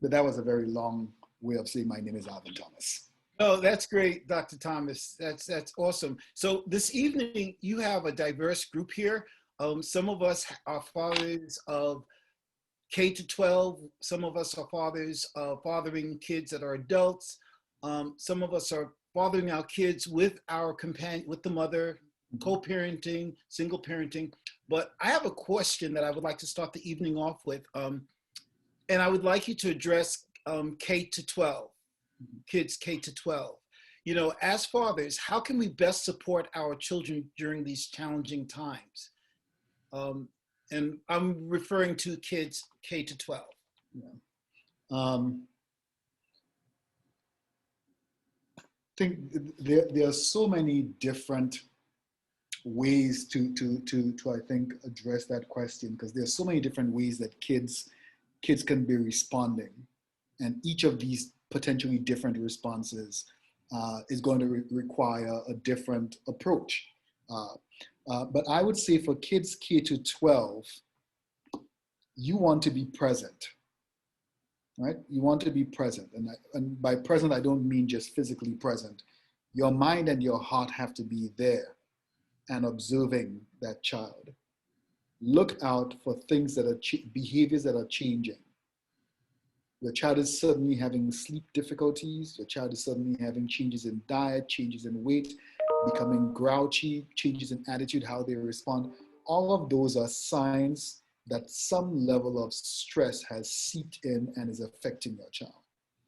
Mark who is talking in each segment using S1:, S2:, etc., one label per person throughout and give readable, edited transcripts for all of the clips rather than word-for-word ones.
S1: But that was a very long way of saying my name is Alvin Thomas.
S2: Oh, that's great, Dr. Thomas. That's awesome. So this evening, you have a diverse group here. Some of us are fathers of K to 12. Some of us are fathers fathering kids that are adults. Some of us are fathering our kids with our companion, with the mother, co-parenting, single parenting. But I have a question that I would like to start the evening off with. And I would like you to address K to 12, kids K to 12. You know, as fathers, how can we best support our children during these challenging times? And I'm referring to kids K to 12.
S1: Yeah. I think there are so many different ways to I think address that question, because there are so many different ways that kids can be responding, and each of these potentially different responses is going to require a different approach. But I would say for kids K to 12, you want to be present, right? You want to be present. And by present, I don't mean just physically present. Your mind and your heart have to be there and observing that child. Look out for things that are, behaviors that are changing. Your child is suddenly having sleep difficulties. Your child is suddenly having changes in diet, changes in weight, becoming grouchy, changes in attitude, how they respond. All of those are signs that some level of stress has seeped in and is affecting your child.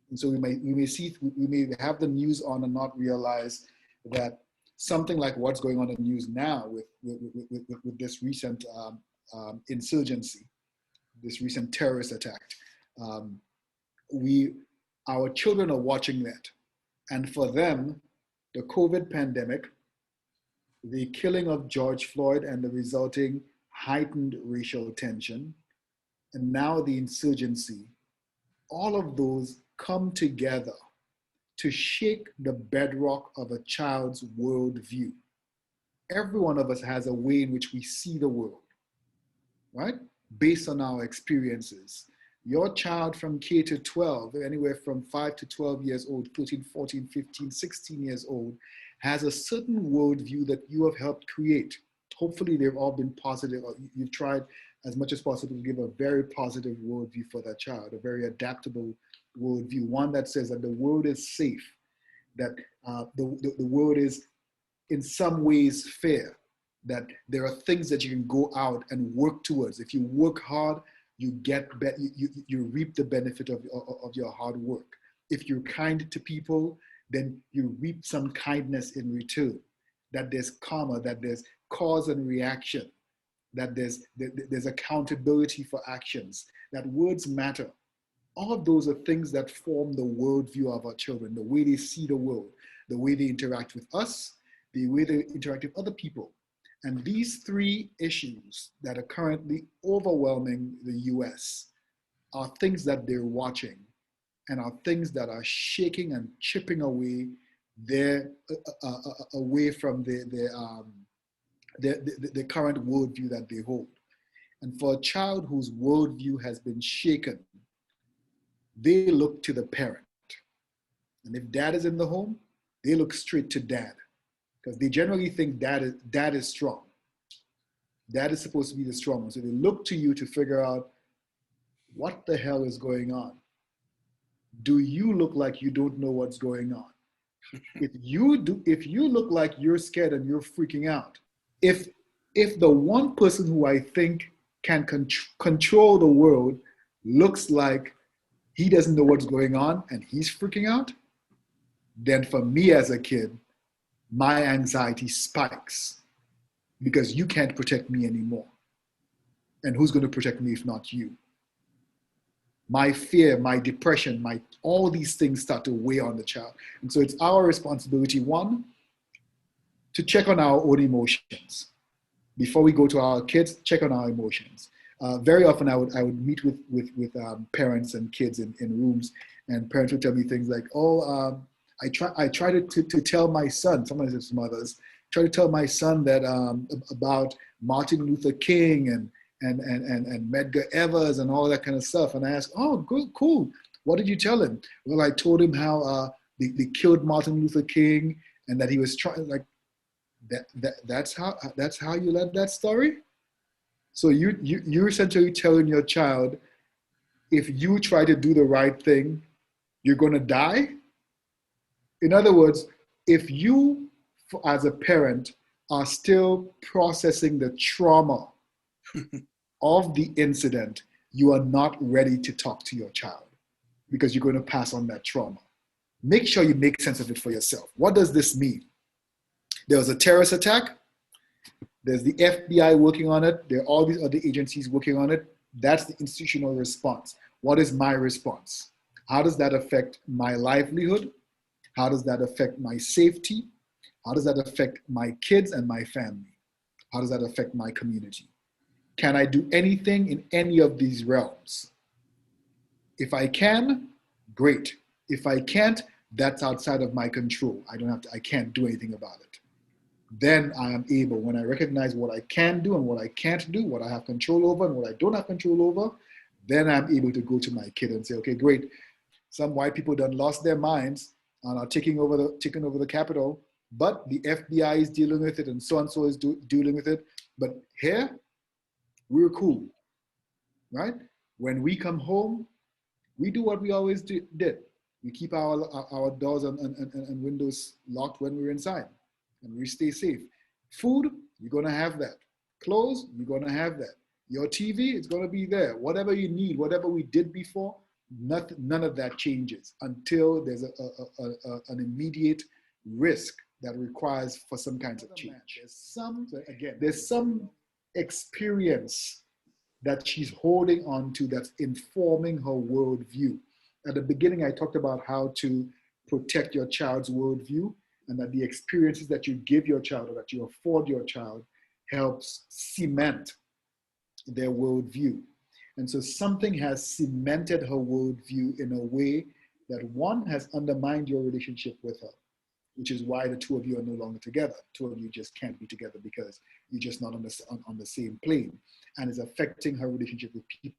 S1: And so we may have the news on and not realize that something like what's going on in the news now with this recent insurgency, this recent terrorist attack. Our children are watching that. And for them, the COVID pandemic, the killing of George Floyd and the resulting heightened racial tension, and now the insurgency, all of those come together to shake the bedrock of a child's worldview. Every one of us has a way in which we see the world, right? Based on our experiences. Your child from K to 12, anywhere from 5 to 12 years old, 13, 14, 15, 16 years old, has a certain worldview that you have helped create. Hopefully they've all been positive. You've tried as much as possible to give a very positive worldview for that child, a very adaptable worldview, one that says that the world is safe, that the world is in some ways fair, that there are things that you can go out and work towards. If you work hard, you reap the benefit of your hard work. If you're kind to people, then you reap some kindness in return, that there's karma, that there's cause and reaction, that there's accountability for actions, that words matter. All of those are things that form the worldview of our children, the way they see the world, the way they interact with us, the way they interact with other people. And these three issues that are currently overwhelming the US are things that they're watching and are things that are shaking and chipping away away from the current worldview that they hold. And for a child whose worldview has been shaken, they look to the parent. And if dad is in the home, they look straight to dad, because they generally think dad is strong. Dad is supposed to be the strong one. So they look to you to figure out what the hell is going on. Do you look like you don't know what's going on? If you look like you're scared and you're freaking out, if the one person who I think can control the world looks like he doesn't know what's going on and he's freaking out, then for me as a kid, my anxiety spikes, because you can't protect me anymore. And who's going to protect me if not you? My fear, my depression, all these things start to weigh on the child. And so it's our responsibility, one, to check on our own emotions. Before we go to our kids, check on our emotions. Very often I would meet with parents and kids in rooms, and parents would tell me things like, I try to tell my son, sometimes it's mothers, try to tell my son that about Martin Luther King and Medgar Evers and all that kind of stuff. And I ask, oh, good, cool. What did you tell him? Well, I told him how they killed Martin Luther King and that he was trying, like, that's how you led that story? So you're essentially telling your child, if you try to do the right thing, you're going to die? In other words, if you, as a parent, are still processing the trauma of the incident, you are not ready to talk to your child because you're going to pass on that trauma. Make sure you make sense of it for yourself. What does this mean? There was a terrorist attack. There's the FBI working on it. There are all these other agencies working on it. That's the institutional response. What is my response? How does that affect my livelihood? How does that affect my safety? How does that affect my kids and my family? How does that affect my community? Can I do anything in any of these realms? If I can, great. If I can't, that's outside of my control. I can't do anything about it. Then I am able, when I recognize what I can do and what I can't do, what I have control over and what I don't have control over, then I'm able to go to my kid and say, okay, great. Some white people done lost their minds and are taking over the Capitol, but the FBI is dealing with it and so is dealing with it. But here, we're cool, right? When we come home, we do what we always did. We keep our doors and windows locked when we're inside, and we stay safe. Food, you're gonna have that. Clothes, you're gonna have that. Your TV, it's gonna be there. Whatever you need, whatever we did before, none of that changes until there's an immediate risk that requires for some kinds of change. There's some experience that she's holding on to that's informing her worldview. At the beginning, I talked about how to protect your child's worldview, and that the experiences that you give your child or that you afford your child helps cement their worldview. And so something has cemented her worldview in a way that, one, has undermined your relationship with her, which is why the two of you are no longer together. Two of you just can't be together because you're just not on the same plane, and is affecting her relationship with people.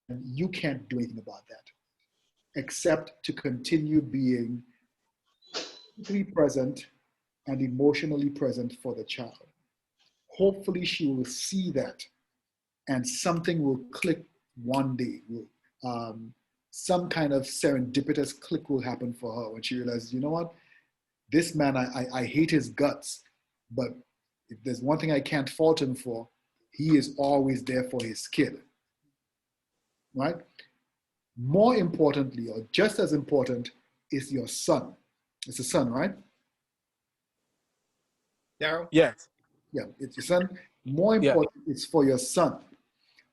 S1: And you can't do anything about that, except to continue being physically present and emotionally present for the child. Hopefully she will see that, and something will click one day. Some kind of serendipitous click will happen for her when she realizes, you know what, this man, I hate his guts, but if there's one thing I can't fault him for, he is always there for his kid, right? More importantly, or just as important, is your son. It's a son, right?
S2: Daryl?
S3: Yes.
S1: Yeah, it's your son. More important, it's for your son.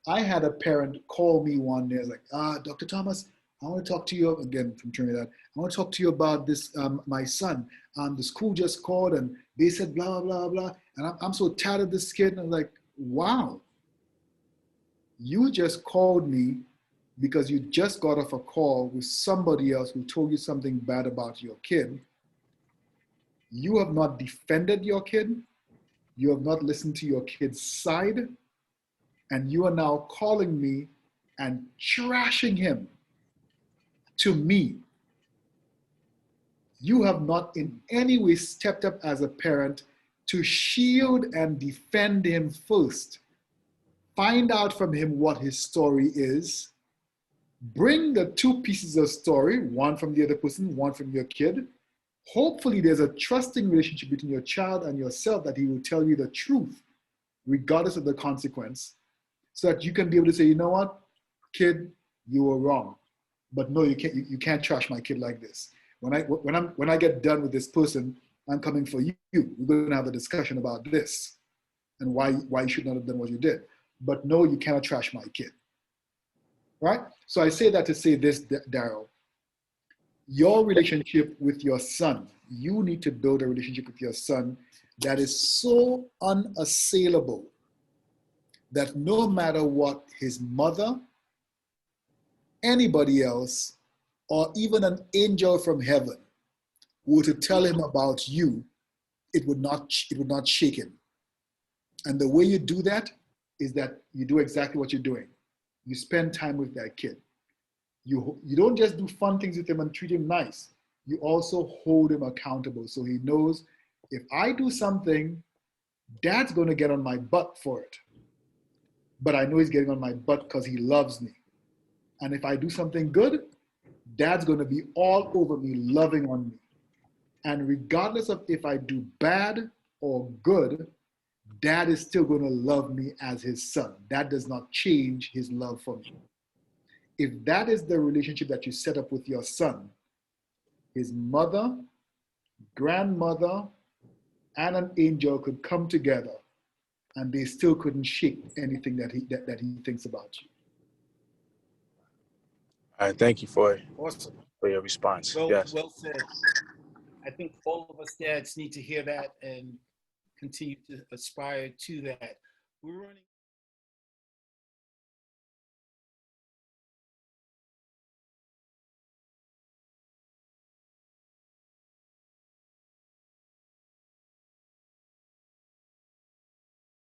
S1: I had a parent call me one day, like, Dr. Thomas, I want to talk to you, again from Trinidad, I want to talk to you about this, my son. The school just called and they said blah, blah, blah. And I'm so tired of this kid. And I'm like, wow, you just called me because you just got off a call with somebody else who told you something bad about your kid. You have not defended your kid. You have not listened to your kid's side. And you are now calling me and trashing him to me. You have not in any way stepped up as a parent to shield and defend him first. Find out from him what his story is. Bring the two pieces of story, one from the other person, one from your kid. Hopefully there's a trusting relationship between your child and yourself that he will tell you the truth, regardless of the consequence, so that you can be able to say, you know what, kid, you were wrong. But no, you can't trash my kid like this. When I get done with this person, I'm coming for you. We're going to have a discussion about this and why you should not have done what you did. But no, you cannot trash my kid. Right? So I say that to say this, Daryl. Your relationship with your son, you need to build a relationship with your son that is so unassailable that no matter what his mother, anybody else, or even an angel from heaven were to tell him about you, it would not shake him. And the way you do that is that you do exactly what you're doing. You spend time with that kid. You don't just do fun things with him and treat him nice. You also hold him accountable. So he knows if I do something, Dad's going to get on my butt for it. But I know he's getting on my butt because he loves me. And if I do something good, Dad's going to be all over me, loving on me. And regardless of if I do bad or good, Dad is still going to love me as his son. That does not change his love for me. If that is the relationship that you set up with your son, his mother, grandmother, and an angel could come together and they still couldn't shake anything that he thinks about you.
S3: All right, thank you for
S2: Awesome.
S3: your response.
S2: Well,
S3: Yes.
S2: well said. I think all of us dads need to hear that and continue to aspire to that. We're running.